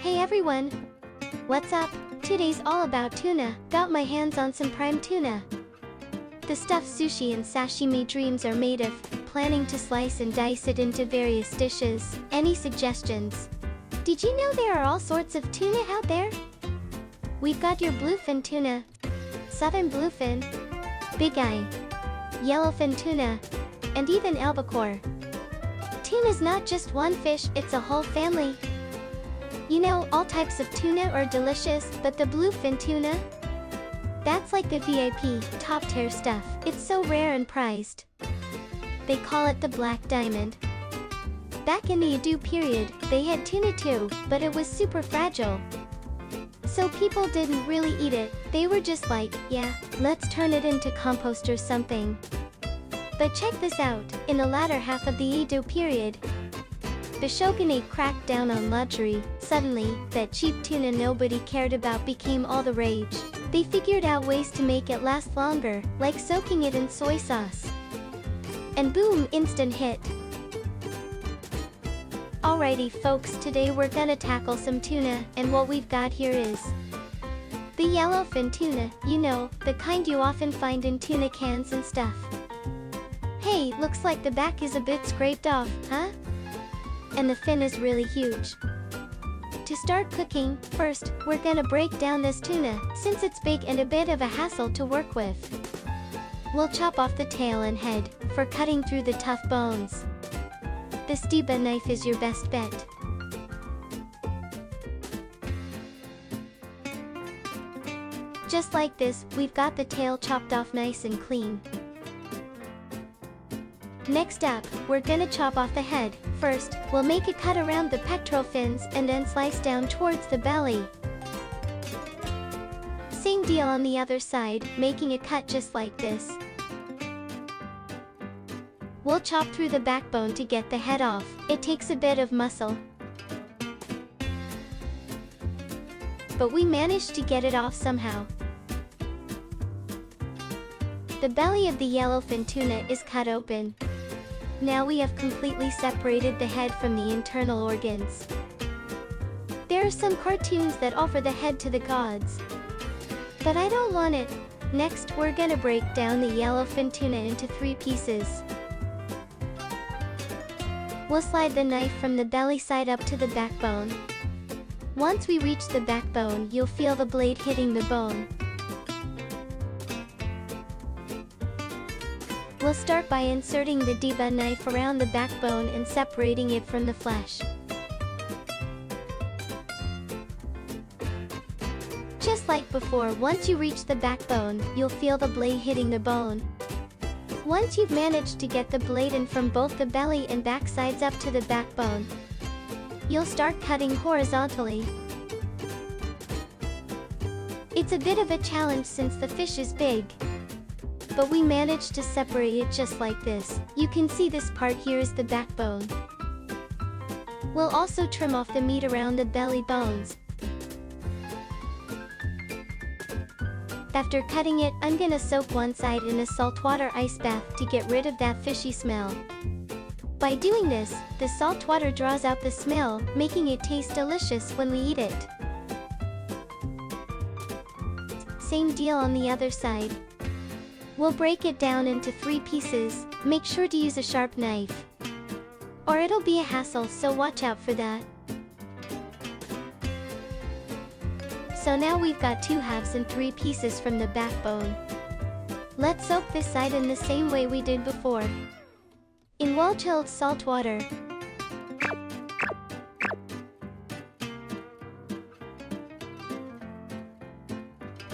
Hey everyone! What's up? Today's all about tuna. Got my hands on some prime tuna. The stuffed sushi and sashimi dreams are made of. Planning to slice and dice it into various dishes. Any suggestions? Did you know there are all sorts of tuna out there? We've got your bluefin tuna, southern bluefin, big eye, yellowfin tuna, and even albacore. Tuna's not just one fish, it's a whole family. You know, all types of tuna are delicious, but the bluefin tuna? That's like the VIP, top-tier stuff. It's so rare and prized. They call it the black diamond. Back in the Edo period, they had tuna too, but it was super fragile. So people didn't really eat it. They were just like, yeah, let's turn it into compost or something. But check this out, in the latter half of the Edo period, the shogunate cracked down on luxury. Suddenly, that cheap tuna nobody cared about became all the rage. They figured out ways to make it last longer, like soaking it in soy sauce. And boom, instant hit. Alrighty folks, today we're gonna tackle some tuna, and what we've got here is the yellowfin tuna, you know, the kind you often find in tuna cans and stuff. Hey, looks like the back is a bit scraped off, huh? And the fin is really huge. To start cooking, first, we're gonna break down this tuna, since it's big and a bit of a hassle to work with. We'll chop off the tail and head, for cutting through the tough bones. This deba knife is your best bet. Just like this, we've got the tail chopped off nice and clean. Next up, we're gonna chop off the head. First, we'll make a cut around the pectoral fins and then slice down towards the belly. Same deal on the other side, making a cut just like this. We'll chop through the backbone to get the head off. It takes a bit of muscle, but we managed to get it off somehow. The belly of the yellowfin tuna is cut open. Now we have completely separated the head from the internal organs. There are some cartoons that offer the head to the gods, but I don't want it. Next, we're gonna break down the yellowfin tuna into 3 pieces. We'll slide the knife from the belly side up to the backbone. Once we reach the backbone, you'll feel the blade hitting the bone. We'll start by inserting the deba knife around the backbone and separating it from the flesh. Just like before, once you reach the backbone, you'll feel the blade hitting the bone. Once you've managed to get the blade in from both the belly and back sides up to the backbone, you'll start cutting horizontally. It's a bit of a challenge since the fish is big, but we managed to separate it just like this. You can see this part here is the backbone. We'll also trim off the meat around the belly bones. After cutting it, I'm gonna soak one side in a saltwater ice bath to get rid of that fishy smell. By doing this, the salt water draws out the smell, making it taste delicious when we eat it. Same deal on the other side. We'll break it down into 3 pieces. Make sure to use a sharp knife, or it'll be a hassle, so watch out for that. So now we've got 2 halves and 3 pieces from the backbone. Let's soak this side in the same way we did before, in well-chilled salt water.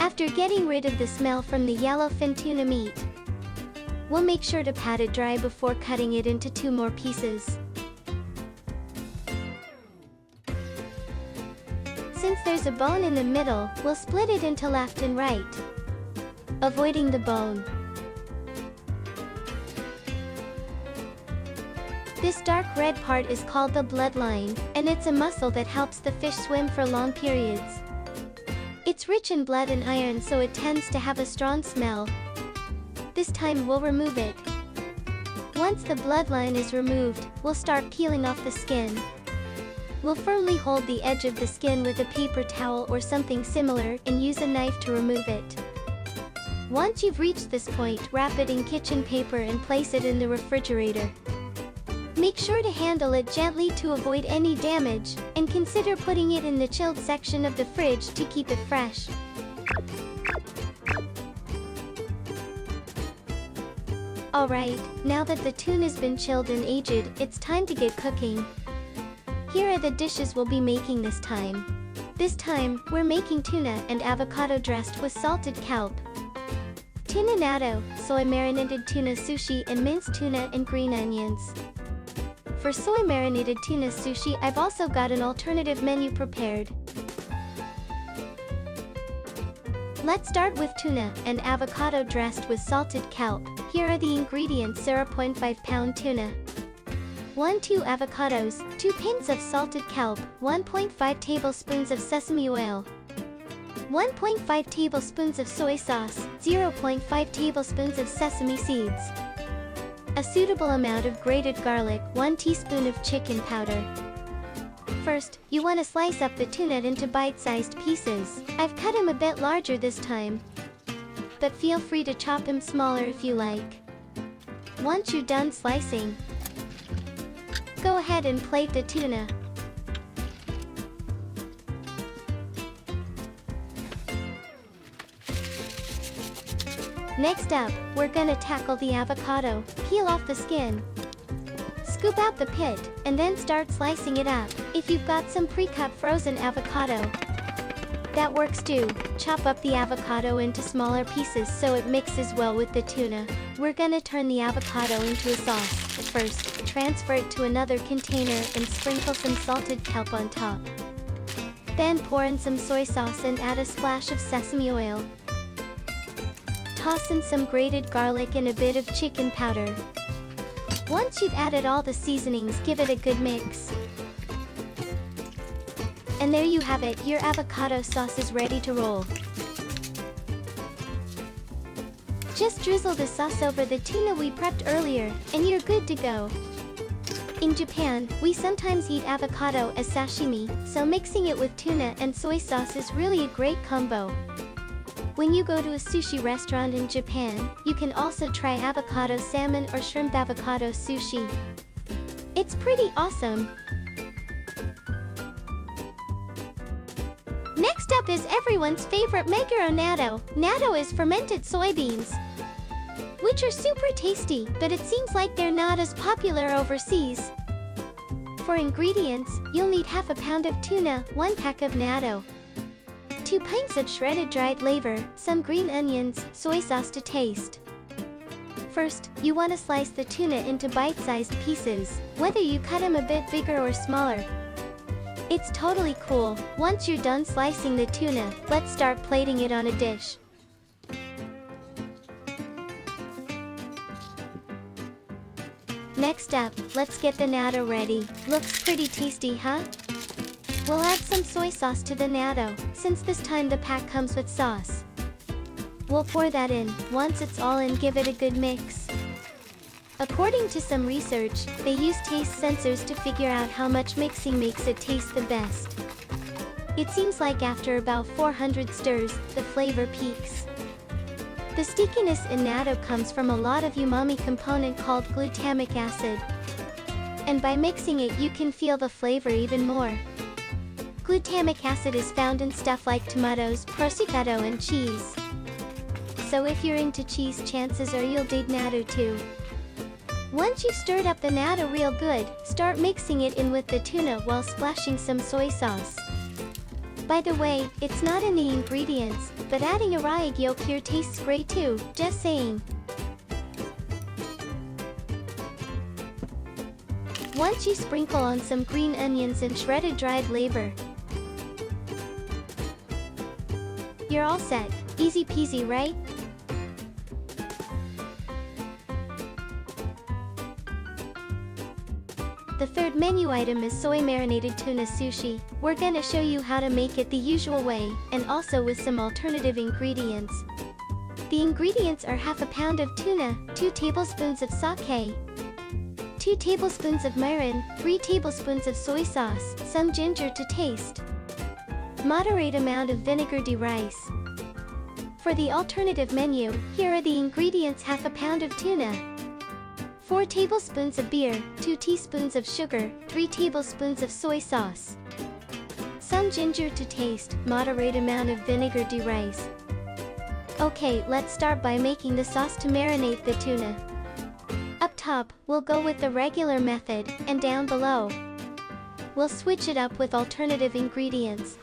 After getting rid of the smell from the yellowfin tuna meat, we'll make sure to pat it dry before cutting it into 2 more pieces. Since there's a bone in the middle, we'll split it into left and right, avoiding the bone. This dark red part is called the bloodline, and it's a muscle that helps the fish swim for long periods. It's rich in blood and iron, so it tends to have a strong smell. This time we'll remove it. Once the bloodline is removed, we'll start peeling off the skin. We'll firmly hold the edge of the skin with a paper towel or something similar and use a knife to remove it. Once you've reached this point, wrap it in kitchen paper and place it in the refrigerator. Make sure to handle it gently to avoid any damage, and consider putting it in the chilled section of the fridge to keep it fresh. Alright, now that the tuna's been chilled and aged, it's time to get cooking. Here are the dishes we'll be making this time. This time, we're making tuna and avocado dressed with salted kelp. Tuna natto, soy marinated tuna sushi and minced tuna and green onions. For soy marinated tuna sushi, I've also got an alternative menu prepared. Let's start with tuna and avocado dressed with salted kelp. Here are the ingredients: 0.5 pound tuna, 2 avocados, 2 pins of salted kelp, 1.5 tablespoons of sesame oil, 1.5 tablespoons of soy sauce, 0.5 tablespoons of sesame seeds, a suitable amount of grated garlic, 1 teaspoon of chicken powder. First, you want to slice up the tuna into bite-sized pieces. I've cut him a bit larger this time, but feel free to chop him smaller if you like. Once you're done slicing, go ahead and plate the tuna. Next up, we're gonna tackle the avocado. Peel off the skin, scoop out the pit, and then start slicing it up. If you've got some pre-cut frozen avocado, that works too. Chop up the avocado into smaller pieces so it mixes well with the tuna. We're gonna turn the avocado into a sauce. First, transfer it to another container and sprinkle some salted kelp on top. Then pour in some soy sauce and add a splash of sesame oil. Toss in some grated garlic and a bit of chicken powder. Once you've added all the seasonings, give it a good mix. And there you have it, your avocado sauce is ready to roll. Just drizzle the sauce over the tuna we prepped earlier, and you're good to go. In Japan, we sometimes eat avocado as sashimi, so mixing it with tuna and soy sauce is really a great combo. When you go to a sushi restaurant in Japan, you can also try avocado salmon or shrimp avocado sushi. It's pretty awesome. Next up is everyone's favorite negitoro natto. Natto is fermented soybeans, which are super tasty, but it seems like they're not as popular overseas. For ingredients, you'll need half a pound of tuna, 1 pack of natto, 2 pints of shredded dried liver, some green onions, soy sauce to taste. First, you want to slice the tuna into bite-sized pieces, whether you cut them a bit bigger or smaller. It's totally cool. Once you're done slicing the tuna, let's start plating it on a dish. Next up, let's get the natto ready. Looks pretty tasty, huh? We'll add some soy sauce to the natto, since this time the pack comes with sauce. We'll pour that in. Once it's all in, give it a good mix. According to some research, they use taste sensors to figure out how much mixing makes it taste the best. It seems like after about 400 stirs, the flavor peaks. The stickiness in natto comes from a lot of umami component called glutamic acid. And by mixing it, you can feel the flavor even more. Glutamic acid is found in stuff like tomatoes, prosciutto, and cheese. So if you're into cheese, chances are you'll dig natto too. Once you've stirred up the natto real good, start mixing it in with the tuna while splashing some soy sauce. By the way, it's not in the ingredients, but adding a rye egg yolk here tastes great too, just saying. Once you sprinkle on some green onions and shredded dried liver, you're all set. Easy peasy, right? The third menu item is soy marinated tuna sushi. We're gonna show you how to make it the usual way, and also with some alternative ingredients. The ingredients are half a pound of tuna, 2 tablespoons of sake, 2 tablespoons of mirin, 3 tablespoons of soy sauce, some ginger to taste. Moderate amount of vinegar de rice. For the alternative menu, here are the ingredients: half a pound of tuna, 4 tablespoons of beer, 2 teaspoons of sugar, 3 tablespoons of soy sauce, some ginger to taste, moderate amount of vinegar de rice. Okay, let's start by making the sauce to marinate the tuna. Up top, we'll go with the regular method, and down below, we'll switch it up with alternative ingredients.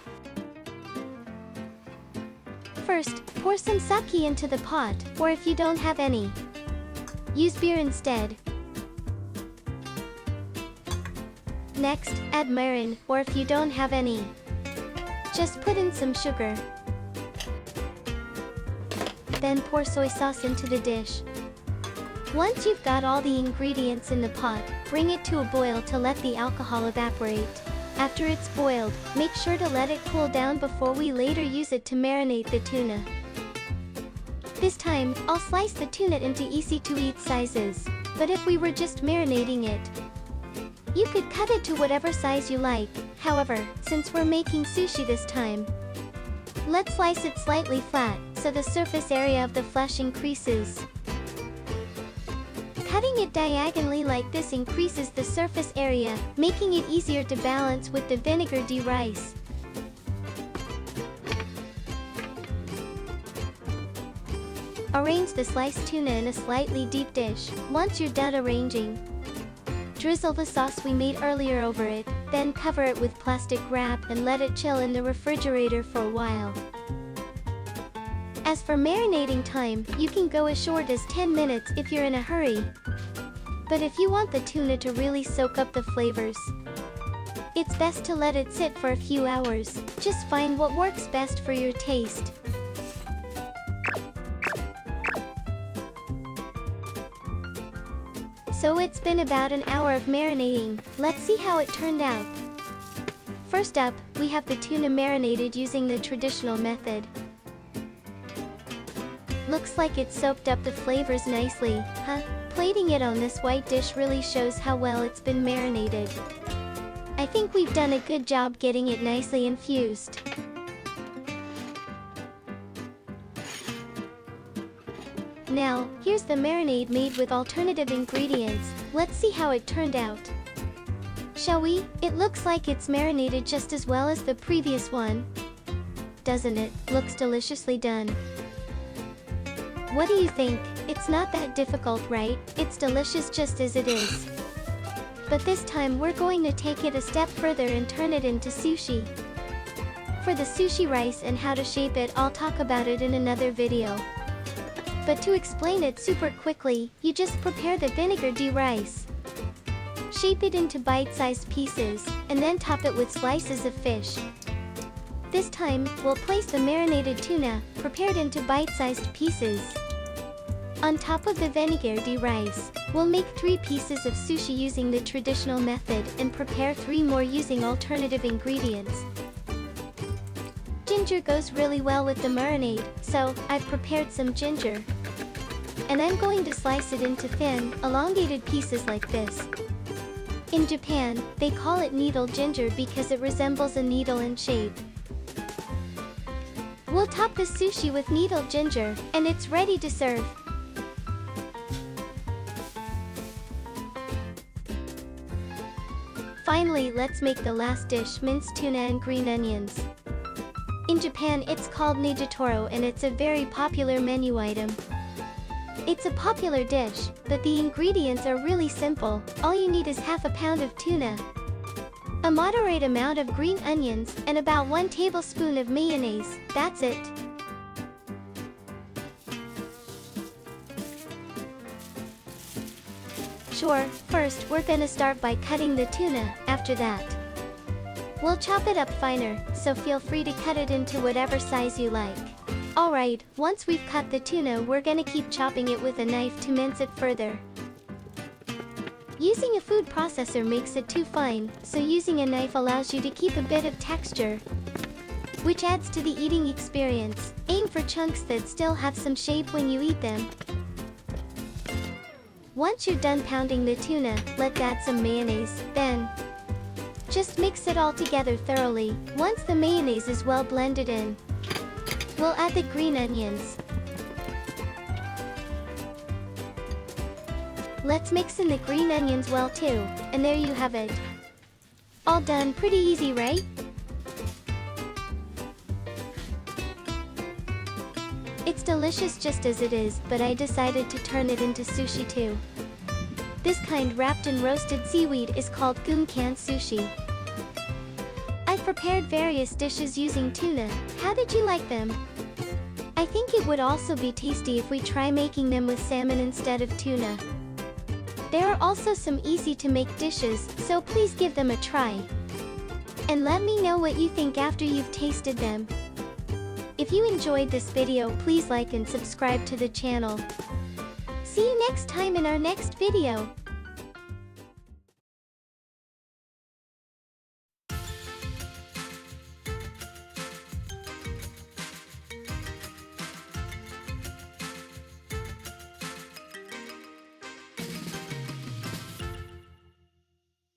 First, pour some sake into the pot, or if you don't have any, use beer instead. Next, add mirin, or if you don't have any, just put in some sugar. Then pour soy sauce into the dish. Once you've got all the ingredients in the pot, bring it to a boil to let the alcohol evaporate. After it's boiled, make sure to let it cool down before we later use it to marinate the tuna. This time, I'll slice the tuna into easy-to-eat sizes. But if we were just marinating it, you could cut it to whatever size you like. However, since we're making sushi this time, let's slice it slightly flat, so the surface area of the flesh increases. Cutting it diagonally like this increases the surface area, making it easier to balance with the vinegar de rice. Arrange the sliced tuna in a slightly deep dish. Once you're done arranging, drizzle the sauce we made earlier over it, then cover it with plastic wrap and let it chill in the refrigerator for a while. As for marinating time, you can go as short as 10 minutes if you're in a hurry. But if you want the tuna to really soak up the flavors, it's best to let it sit for a few hours. Just find what works best for your taste. So it's been about an hour of marinating. Let's see how it turned out. First up, we have the tuna marinated using the traditional method. Looks like it soaked up the flavors nicely, huh? Plating it on this white dish really shows how well it's been marinated. I think we've done a good job getting it nicely infused. Now, here's the marinade made with alternative ingredients. Let's see how it turned out. Shall we? It looks like it's marinated just as well as the previous one. Doesn't it? Looks deliciously done. What do you think? It's not that difficult, right? It's delicious just as it is. But this time we're going to take it a step further and turn it into sushi. For the sushi rice and how to shape it, I'll talk about it in another video. But to explain it super quickly, you just prepare the vinegar de rice. Shape it into bite-sized pieces, and then top it with slices of fish. This time, we'll place the marinated tuna, prepared into bite-sized pieces, on top of the vinegar de rice. We'll make 3 pieces of sushi using the traditional method and prepare 3 more using alternative ingredients. Ginger goes really well with the marinade, so I've prepared some ginger. And I'm going to slice it into thin, elongated pieces like this. In Japan, they call it needle ginger because it resembles a needle in shape. We'll top the sushi with needle ginger, and it's ready to serve. Finally, let's make the last dish: minced tuna and green onions. In Japan, it's called negitoro, and it's a very popular menu item. It's a popular dish, but the ingredients are really simple. All you need is half a pound of tuna, a moderate amount of green onions, and about 1 tablespoon of mayonnaise. That's it. Sure, first we're gonna start by cutting the tuna. After that, we'll chop it up finer, so feel free to cut it into whatever size you like. Alright, once we've cut the tuna, we're gonna keep chopping it with a knife to mince it further. Using a food processor makes it too fine, so using a knife allows you to keep a bit of texture, which adds to the eating experience. Aim for chunks that still have some shape when you eat them. Once you're done pounding the tuna, let's add some mayonnaise, then just mix it all together thoroughly. Once the mayonnaise is well blended in, we'll add the green onions. Let's mix in the green onions well too, and there you have it. All done. Pretty easy, right? It's delicious just as it is, but I decided to turn it into sushi too. This kind wrapped in roasted seaweed is called gumkan sushi. I've prepared various dishes using tuna. How did you like them? I think it would also be tasty if we try making them with salmon instead of tuna. There are also some easy to make dishes, so please give them a try. And let me know what you think after you've tasted them. If you enjoyed this video, please like and subscribe to the channel. See you next time in our next video.